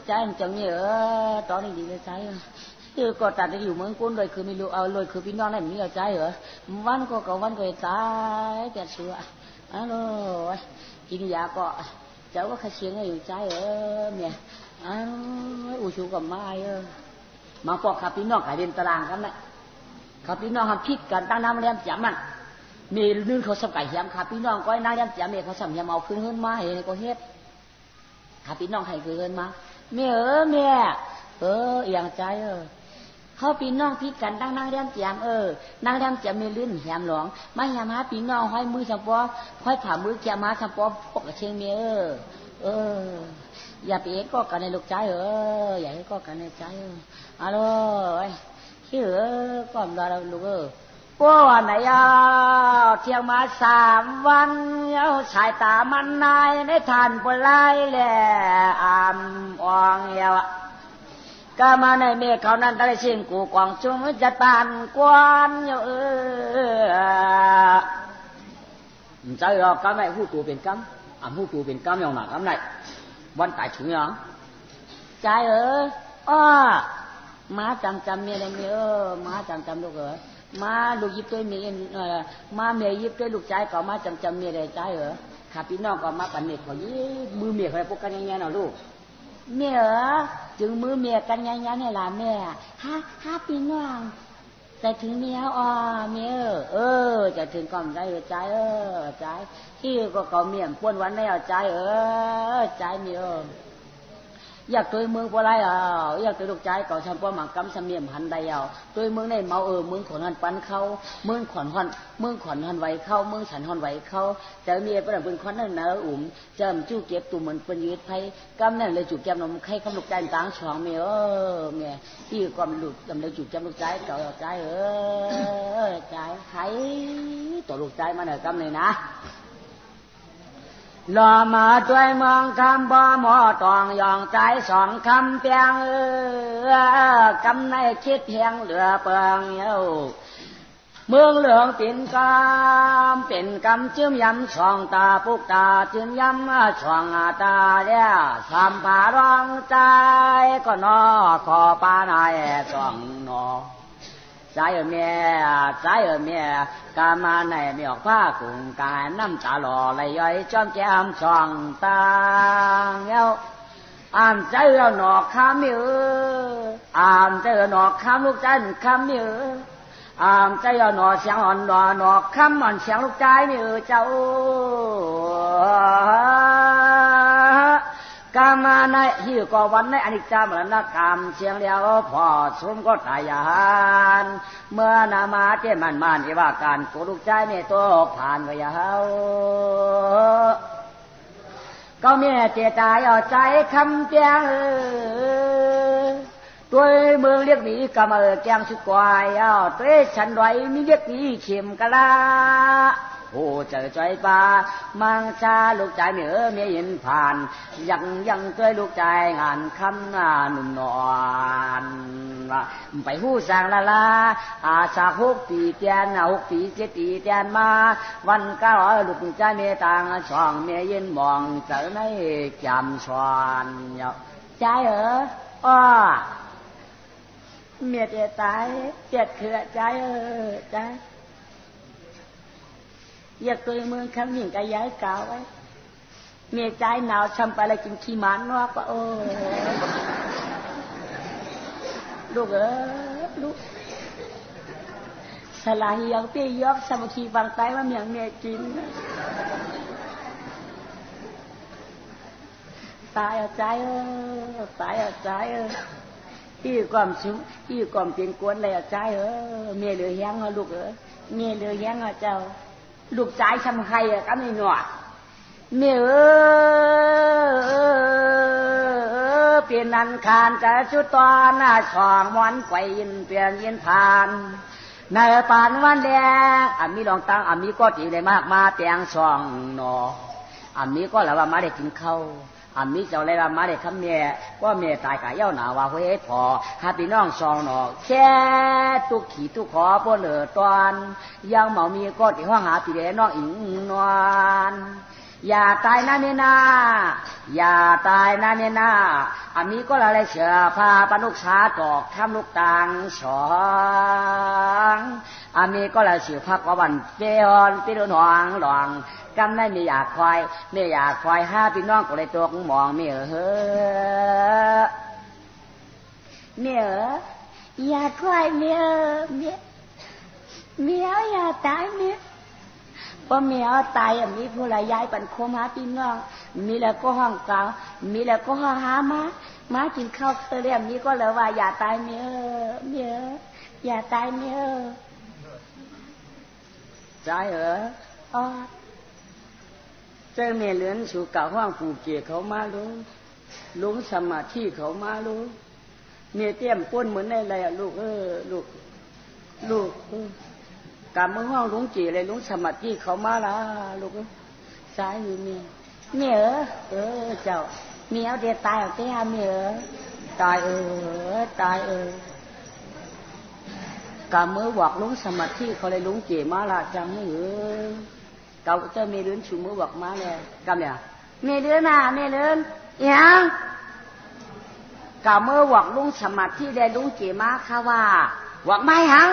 ใจจังเนี่ยตอนนี้ดีเลยใจคือก็ตัดได้อยู่เมืองกุ้นเลยคือไม่รู้เอาเลยคือพี่น้องนั่นมีเอาใจเหรอวันก็วันก็ตายแต่เสืออ้าวกินยาก็เจ้าก็ขเชียงอยู่ใจเมียอ้าวอุชูกับไม้มาปอกขับพี่น้องขายเดินตารางกันนะขับพี่น้องทำพิษกันตั้งน้ำเลี้ยงจับมันมีนื่นเขาสับไก่เหี้ยมขับพี่น้องก็นั่งเลี้ยงจับเมียเขาสับเหี้ยมเอาขึ้นขึ้นมาเห็นก็เฮ็ดขับพี่น้องให้ขึ้นมาเมียเมียอย่างใจเขาพี่น้องพิษกันตั้งนั่งเลี้ยงจับนั่งเลี้ยงจับมีลื่นเหี้ยมหลวงมาเหี้ยมหาพี่น้องห้อยมือสับปอห้อยผ่ามือแกมาสับปอพวกเชียงเมียอย่าไปเอ็กก็กันในลูกใจอย่าให้ก็กันในใจฮัลโหลชื่อก่อนเราลูกป้อนไหนเที่ยงมา3 วันเอาสายตามันนายในทานปลายแหล่อามอ่องเยาวก็มาในเมฆเขานั้นได้เสียงกูกวางจุงจะตานกวนใจเรากำไรผู้ตัวเป็นกำผู้ตัวเป็นกำอย่างหนักกำไรวันตายถึงยังใจม้าจำเมียอะไรเมียม้าจำลูกม้าลูกยิบตัวเมียม้าเมียยิบตัวลูกใจก็ม้าจำเมียอะไรใจข้าพี่น้องก็ม้าปั่นเมียเขายี่มือเมียเขาพวกกันยังไงเนาะลูกเมียจึงมือเมียกันยังไงเนี่ยล่ะแม่ฮะพี่น้องแต่ถึงเมียเมียจะถึงก่อนใจใจใจที่ก็เมียป้วนวันแล้วใจใจเมียอยากตัวเมืองปลายอยากตัวลูกใจก่อนฉันป้อหมังกำสำเนียมหันใดตัวเมืองในเมาเมืองขอนหันปันเขาเมืองขอนหันไหวเข้าเมืองฉันหันไหวเข้าแต่เมียเป็นเป็นคนนั่นเนอจำจู้เก็บตุ่มเหมือนเป็นยืดไผ่กำนั่นเลยจูบแก้มนมไข่คำลูกใจต่างช่องเมียเมียที่ความหลุดจำเลยจูบแก้มลูกใจเก่าใจใจไข่ตัวลูกใจมาหน่อยกำเลยนะรอมาด้วยเมืองคำบ่หมอตองยองใจ2 คำเพียงกำในคิดเพียงเหลือเปิงเมืองเหลืองเป็นกำจิ้มยำช่องตาปุกตาจิ้มยำช่องตาเนี่ยสามผาร้องใจก็นอขอปานายช่องนอใจเมียกามาในมีออกผ้ากุ่งกายน้ำตาหล่อไหลย้อยจ้อมแก้มช่องตาอ่านใจเราหนอกคำมืออ่านใจเราหนอกคำลูกใจคำมืออ่านใจเราหนอกเสียงอ่อนหนอกคำอ่อนเสียงลูกใจมือเจ้ากามาในหิวก็วันในอนิจจามรณกรรมเชียงเลียวพอสมก็ตายานเมื่อนามาเจมันอีว่าการกูลูกใจเมตโตผ่านไปยาวก็เมียเจตายเอาใจคำเตียงตัวเมืองเรียกหนีกำแกงชุกวายตัวฉันไว้มีเรียกหนีเข็มกะลาโอ้เจอใจปามังชาลูกใจเมียยินผ่านยังตัวลูกใจงานคำหนุ่มนอนไปหู้สั่งละอาสา6 ปีเตียน6 ปี7 ปีเตียนมาวัน9ลูกใจเมียต่างช่องเมียยินมองเจอในจำชวนใจเมียจะตายเจ็ดเขือใจใจอยากตัวเมืองคำหนึ่งก็ย้ายเก่าไว้เมียใจหนาวช้ำไปเลยกินขี้หมานว่าก็ลูกลูกสลายยองเตี้ยยอกสมุทีบางไตว่าเมียกินตายเอาใจตายเอาใจที่ความสุขที่ความเปลี่ยนกวนเลยเอาใจเมียเหลือแห้งลูกเมียเหลือแห้งเจ้าลูกใจทำใครก็ไม่หนวดเมียเปลี่ยนนันคานจะชุดตอนช่องมันไกวยินเปลี่ยนยินผ่านในปานวันแดงมีลองตั้งมีก็ตีได้มากมาเตียงช่องนอมีก็แล้วว่ามาได้กินข้าวมีเจ้าอะไรมาได้คำเมียว่าเมียตายกะเย้าหนาว่าเฮ้ยพอหาพี่น้องช่องนอแค่ตุกขี่ตุกขอบ่เหลือตอนยังเมามีก็ที่ห้องหาพี่เดน้องอิงนวล อย่าตายนะเนี่ยนะอย่าตายนะเนี่ยนะอามีก็ละเลยเชื่อพาปนุกษาตอกทำลูกต่างสองอามีก็ละเชื่อพักวันเปียนปีนหองหลองกำได้ไม่อยากควายห้าพี่น้องก็เลยตัวมองเมียเฮ้อเมียอย่าควายเมียอย่าตายเมียพอเมียตายมีผู้ใดย้ายปันโคมหาพี่น้องมีแล้วก็ห้องเก่ามีแล้วก็ห้องหามากินข้าวเรียมนี้ก็เลยว่าอย่าตายเมียอย่าตายเมียใจอ๋อเจ้าเมียเลื้อนสู่เก่าห้องผูกเกี่ยเขามาลุงสมาธิเขามาลุงเมียเตี้ยมป้นเหมือนอะไรลูกลูกกำมือห้องลุงจีเลยลุงสมาธิเขามาละลูกซ้ายอยู่เมียเจ้าเมียเอาเดียตายเอาเตี้ยเมียตายกำมือบอกลุงสมาธิเขาเลยลุงจีมาละจังเก่าเจ้าเมียเลื้อนชูมือบอกมาเลยกำเนี่ยเมียเลื้อนยังกำมือบอกลุงสมาธิได้ลุงจีมาค่ะว่าบอกไม่หัง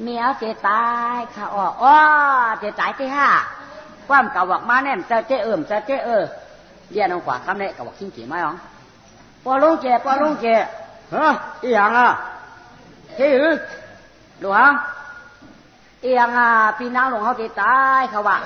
เมียเจตายค่ะอ๋อเจตายที่ห้าความเก่าบอกมาเนี่ยจะเจเยี่ยน้องขวาคำเนี่ยกับบอกทิ้งจีไหมอ๋อปอลุงเจฮะอีหยังที่ดูฮะอีหยังพี่น้องหลวงเขาเจตายเขาว่า